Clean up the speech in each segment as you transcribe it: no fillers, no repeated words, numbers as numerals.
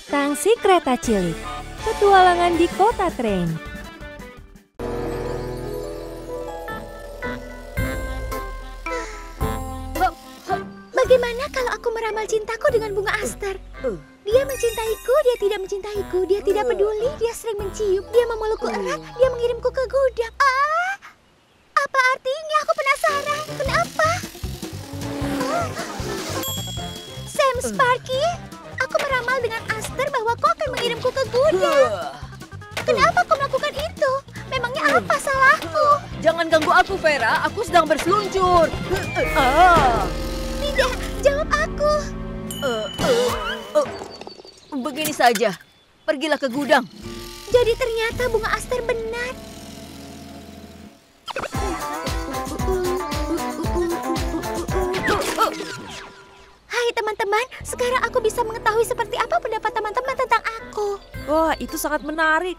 Bintang si kereta cilik, petualangan di kota tren. Bagaimana kalau aku meramal cintaku dengan bunga aster? Dia mencintaiku, dia tidak mencintaiku, dia tidak peduli, dia sering mencium, dia memelukku erat, dia mengirimku ke gudang. Apa artinya? Aku penasaran. Kenapa? Sam Sparky, aku meramal dengan aster bahwa kau akan mengirimku ke gudang. Kenapa kau melakukan itu? Memangnya apa salahku? Jangan ganggu aku, Vera. Aku sedang berseluncur. Tidak, jawab aku. Begini saja. Pergilah ke gudang. Jadi ternyata bunga aster benar. Hai teman-teman, sekarang aku bisa mengetahui seperti apa pendapat teman-teman tentang aku. Wah, itu sangat menarik.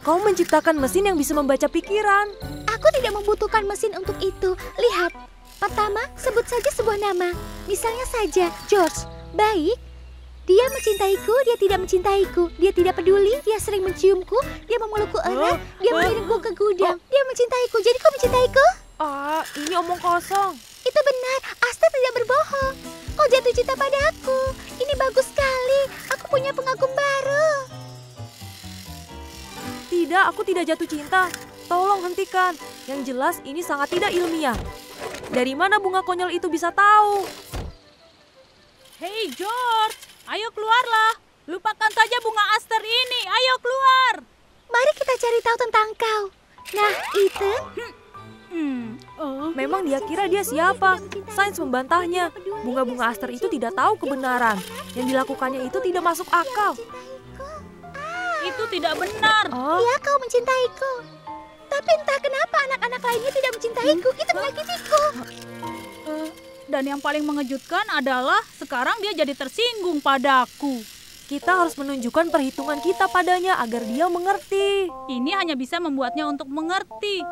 Kau menciptakan mesin yang bisa membaca pikiran. Aku tidak membutuhkan mesin untuk itu. Lihat, pertama sebut saja sebuah nama. Misalnya saja George. Baik. Dia mencintaiku, dia tidak mencintaiku. Dia tidak peduli, dia sering menciumku, dia memelukku erat, dia mengirimku ke gudang. Dia mencintaiku, jadi kau mencintaiku? Ini omong kosong. Itu benar, Aster tidak berbohong. Kau jatuh cinta padaku. Ini bagus sekali, aku punya pengagum baru. Tidak, aku tidak jatuh cinta. Tolong hentikan. Yang jelas ini sangat tidak ilmiah. Dari mana bunga konyol itu bisa tahu? Hei George, ayo keluarlah. Lupakan saja bunga aster ini. Ayo keluar. Mari kita cari tahu tentang kau. Nah, Ethan. Memang dia kira dia siapa? Sains membantahnya. Bunga-bunga aster itu tidak tahu kebenaran. Yang dilakukannya itu tidak masuk akal. Itu tidak benar. Ya, kau mencintaiku. Tapi entah kenapa anak-anak lainnya tidak mencintaiku. Itu menyakitiku. Dan yang paling mengejutkan adalah sekarang dia jadi tersinggung padaku. Kita harus menunjukkan perhitungan kita padanya agar dia mengerti. Ini hanya bisa membuatnya untuk mengerti.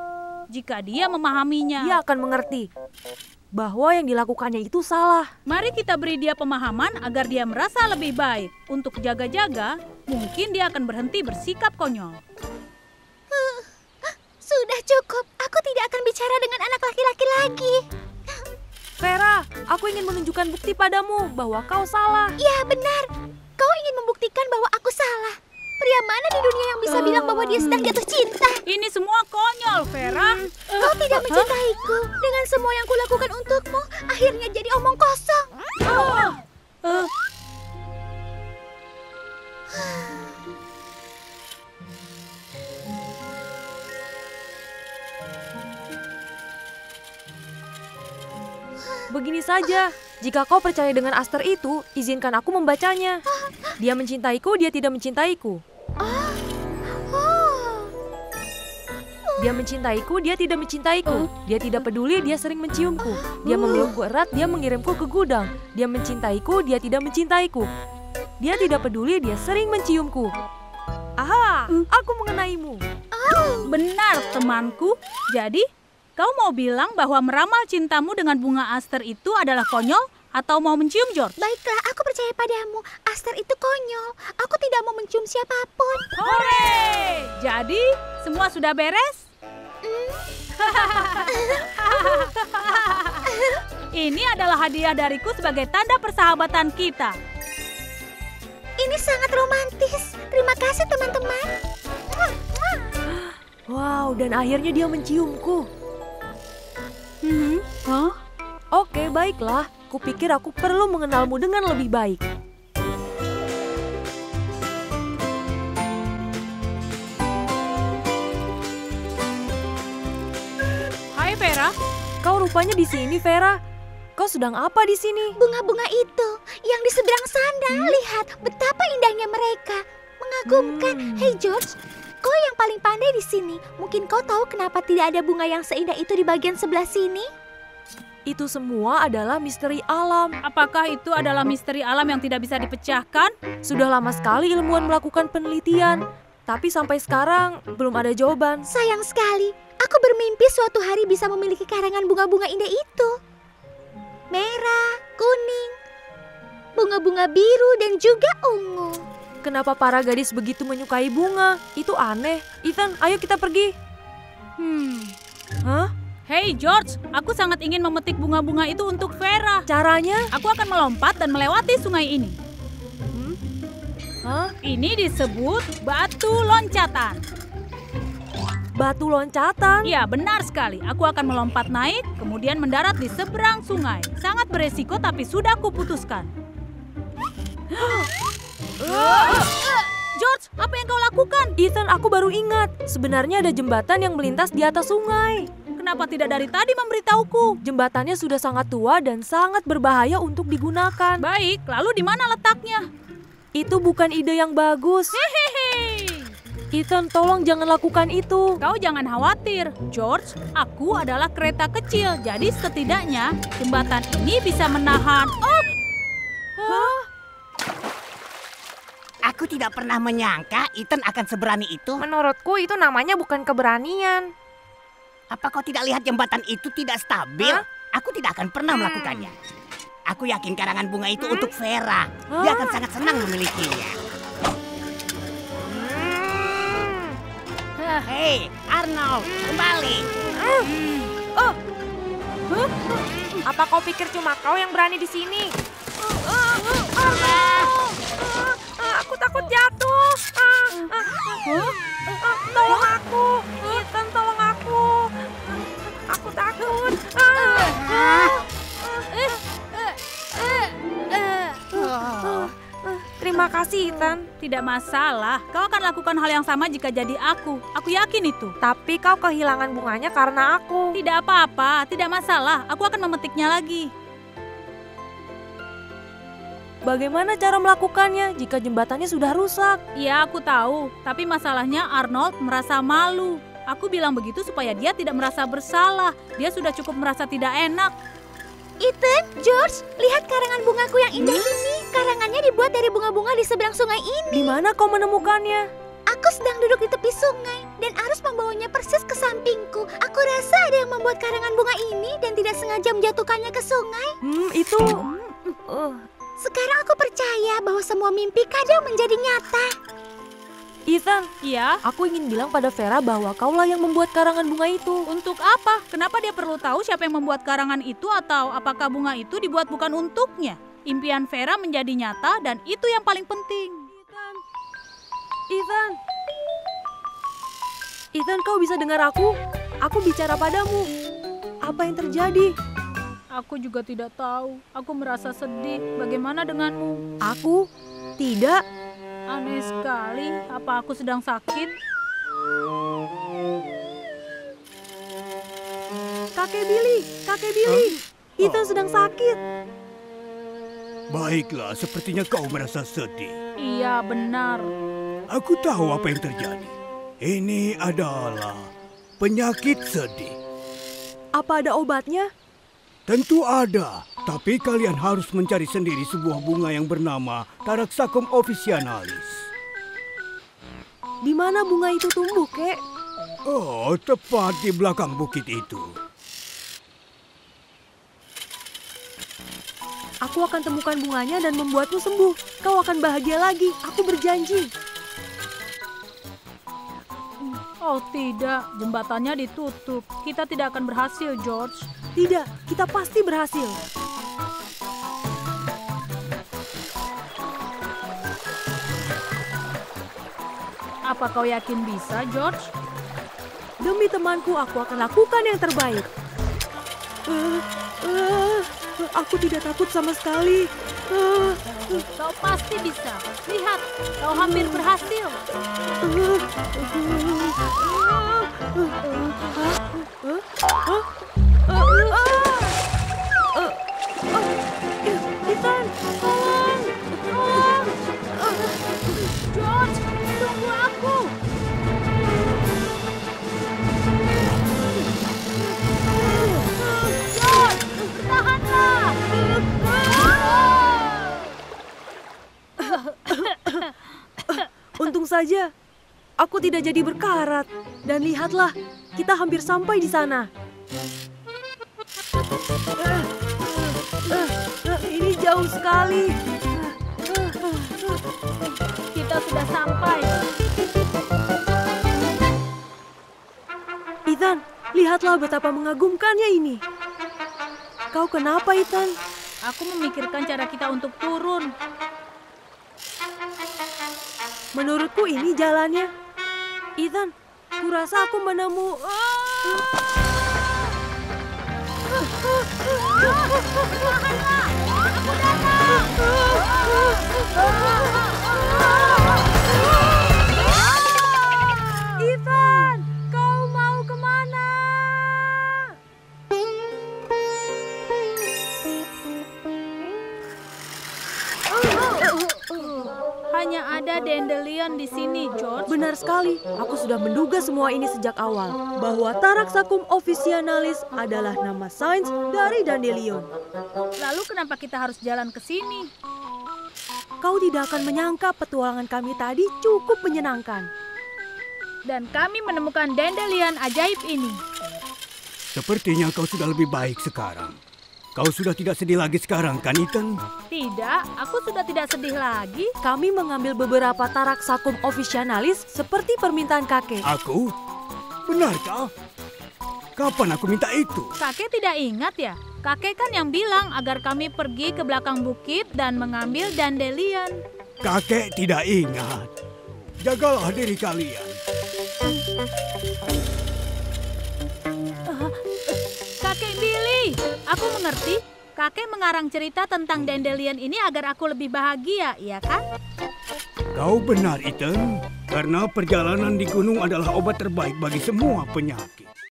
Jika dia memahaminya. Dia akan mengerti bahwa yang dilakukannya itu salah. Mari kita beri dia pemahaman agar dia merasa lebih baik. Untuk jaga-jaga, mungkin dia akan berhenti bersikap konyol. Sudah cukup. Aku tidak akan bicara dengan anak laki-laki lagi. Vera, aku ingin menunjukkan bukti padamu bahwa kau salah. Ya, benar. Kau ingin membuktikan bahwa aku salah. Pria mana di dunia yang bisa bilang bahwa dia sedang jatuh cinta? Ini semua konyol, Vera. Kau tidak mencintaiku. Dengan semua yang kulakukan untukmu, akhirnya jadi omong kosong. Begini saja, jika kau percaya dengan aster itu, izinkan aku membacanya. Dia mencintaiku, dia tidak mencintaiku. Dia mencintaiku, dia tidak mencintaiku. Dia tidak peduli, dia sering menciumku. Dia memelukku erat, dia mengirimku ke gudang. Dia mencintaiku, dia tidak mencintaiku. Dia tidak peduli, dia sering menciumku. Aha, aku mengenaimu. Benar, temanku. Jadi, kau mau bilang bahwa meramal cintamu dengan bunga aster itu adalah konyol atau mau mencium George? Baiklah, aku percaya padamu. Aster itu konyol. Aku tidak mau mencium siapapun. Hore! Jadi, semua sudah beres? Ini adalah hadiah dariku sebagai tanda persahabatan kita. Ini sangat romantis. Terima kasih, teman-teman. Wow, dan akhirnya dia menciumku. Oke, baiklah. Kupikir aku perlu mengenalmu dengan lebih baik. Hai Vera. Kau rupanya di sini, Vera. Kau sedang apa di sini? Bunga-bunga itu yang di seberang sana. Lihat betapa indahnya mereka. Mengagumkan. Hey George, kau yang paling pandai di sini. Mungkin kau tahu kenapa tidak ada bunga yang seindah itu di bagian sebelah sini? Itu semua adalah misteri alam. Apakah itu adalah misteri alam yang tidak bisa dipecahkan? Sudah lama sekali ilmuwan melakukan penelitian. Tapi sampai sekarang belum ada jawaban. Sayang sekali. Aku bermimpi suatu hari bisa memiliki karangan bunga-bunga indah itu. Merah, kuning, bunga-bunga biru dan juga ungu. Kenapa para gadis begitu menyukai bunga? Itu aneh. Ethan, ayo kita pergi. Hah? Hey George, aku sangat ingin memetik bunga-bunga itu untuk Vera. Caranya? Aku akan melompat dan melewati sungai ini. Hah? Ini disebut batu loncatan. Batu loncatan? Ya, benar sekali. Aku akan melompat naik, kemudian mendarat di seberang sungai. Sangat beresiko, tapi sudah kuputuskan. George, apa yang kau lakukan? Ethan, aku baru ingat. Sebenarnya ada jembatan yang melintas di atas sungai. Kenapa tidak dari tadi memberitahuku? Jembatannya sudah sangat tua dan sangat berbahaya untuk digunakan. Baik, lalu di mana letaknya? Itu bukan ide yang bagus. Hehehe. Ethan, tolong jangan lakukan itu. Kau jangan khawatir, George. Aku adalah kereta kecil, jadi setidaknya jembatan ini bisa menahan. Hah? Aku tidak pernah menyangka Ethan akan seberani itu. Menurutku itu namanya bukan keberanian. Apa kau tidak lihat jembatan itu tidak stabil? Hah? Aku tidak akan pernah melakukannya. Aku yakin karangan bunga itu untuk Vera. Dia akan sangat senang memilikinya. Hei, Arnold, kembali. Apa kau pikir cuma kau yang berani di sini? Aku takut jatuh. Tolong aku. Ethan, tolong aku. Aku takut. Terima kasih, Ethan. Tidak masalah, kau akan lakukan hal yang sama jika jadi aku. Aku yakin itu. Tapi kau kehilangan bunganya karena aku. Tidak apa-apa, tidak masalah. Aku akan memetiknya lagi. Bagaimana cara melakukannya jika jembatannya sudah rusak? Iya, aku tahu. Tapi masalahnya Arnold merasa malu. Aku bilang begitu supaya dia tidak merasa bersalah. Dia sudah cukup merasa tidak enak. Ethan, George, lihat karangan bungaku yang indah ini. Karangannya dibuat dari bunga-bunga di seberang sungai ini. Di mana kau menemukannya? Aku sedang duduk di tepi sungai dan arus membawanya persis ke sampingku. Aku rasa ada yang membuat karangan bunga ini dan tidak sengaja menjatuhkannya ke sungai. Itu... Sekarang aku percaya bahwa semua mimpi kadang menjadi nyata. Ethan, Iya? aku ingin bilang pada Vera bahwa kaulah yang membuat karangan bunga itu. Untuk apa? Kenapa dia perlu tahu siapa yang membuat karangan itu atau apakah bunga itu dibuat bukan untuknya? Impian Vera menjadi nyata dan itu yang paling penting. Ethan. Ethan, kau bisa dengar aku? Aku bicara padamu. Apa yang terjadi? Aku juga tidak tahu. Aku merasa sedih. Bagaimana denganmu? Aku? Tidak. Aneh sekali. Apa aku sedang sakit? Kakek Billy. Ethan sedang sakit. Baiklah, sepertinya kau merasa sedih. Iya, benar. Aku tahu apa yang terjadi. Ini adalah penyakit sedih. Apa ada obatnya? Tentu ada, tapi kalian harus mencari sendiri sebuah bunga yang bernama Taraxacum officinalis. Di mana bunga itu tumbuh, Kek? Oh, tepat di belakang bukit itu. Aku akan temukan bunganya dan membuatmu sembuh. Kau akan bahagia lagi, aku berjanji. Oh tidak, jembatannya ditutup. Kita tidak akan berhasil, George. Tidak, kita pasti berhasil. Apa kau yakin bisa, George? Demi temanku, aku akan lakukan yang terbaik. Aku tidak takut sama sekali. Kau pasti bisa. Lihat, kau hampir berhasil. Ethan, tolong! George, tunggu aku. George, tahanlah. Untung saja aku tidak jadi berkarat. Dan lihatlah, kita hampir sampai di sana. Ini jauh sekali. Ethan, lihatlah betapa mengagumkannya ini. Kau kenapa, Ethan? Aku memikirkan cara kita untuk turun. Menurutku ini jalannya. Ethan, kurasa aku menemu... Ethan, kau mau kemana? Hanya ada dandelion di sini, George. Benar sekali, aku sudah menduga semua ini sejak awal. Bahwa Taraxacum officinalis adalah nama sains dari dandelion. Lalu kenapa kita harus jalan ke sini? Kau tidak akan menyangka petualangan kami tadi cukup menyenangkan. Dan kami menemukan dandelion ajaib ini. Sepertinya kau sudah lebih baik sekarang. Kau sudah tidak sedih lagi sekarang, kan Ethan? Tidak, aku sudah tidak sedih lagi. Kami mengambil beberapa Taraxacum officinalis seperti permintaan kakek. Aku? Benarkah? Kapan aku minta itu? Kakek tidak ingat ya? Kakek kan yang bilang agar kami pergi ke belakang bukit dan mengambil dandelion. Kakek tidak ingat. Jagalah diri kalian. Kakek Billy, aku mengerti. Kakek mengarang cerita tentang dandelion ini agar aku lebih bahagia, iya kan? Kau benar, Ethan. Karena perjalanan di gunung adalah obat terbaik bagi semua penyakit.